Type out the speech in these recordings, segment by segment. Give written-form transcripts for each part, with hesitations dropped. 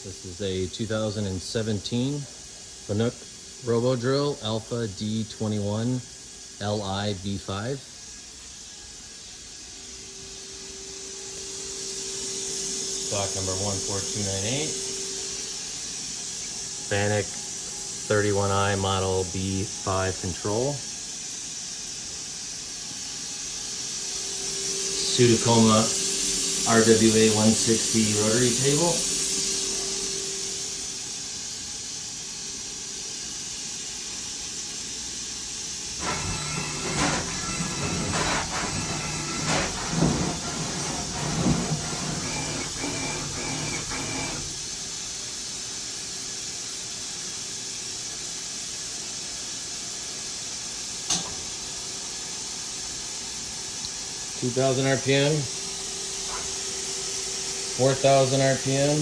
This is a 2017 Fanuc Robodrill a-D21L-iB5. Stock number 14298. Fanuc 31i model B5 control. Pseudocoma RWA 160 rotary table. $2,000 RPM, 4,000 RPM,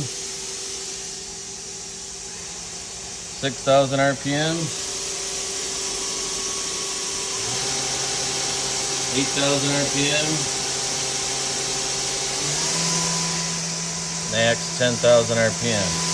6,000 RPM, 8,000 RPM, max 10,000 RPM.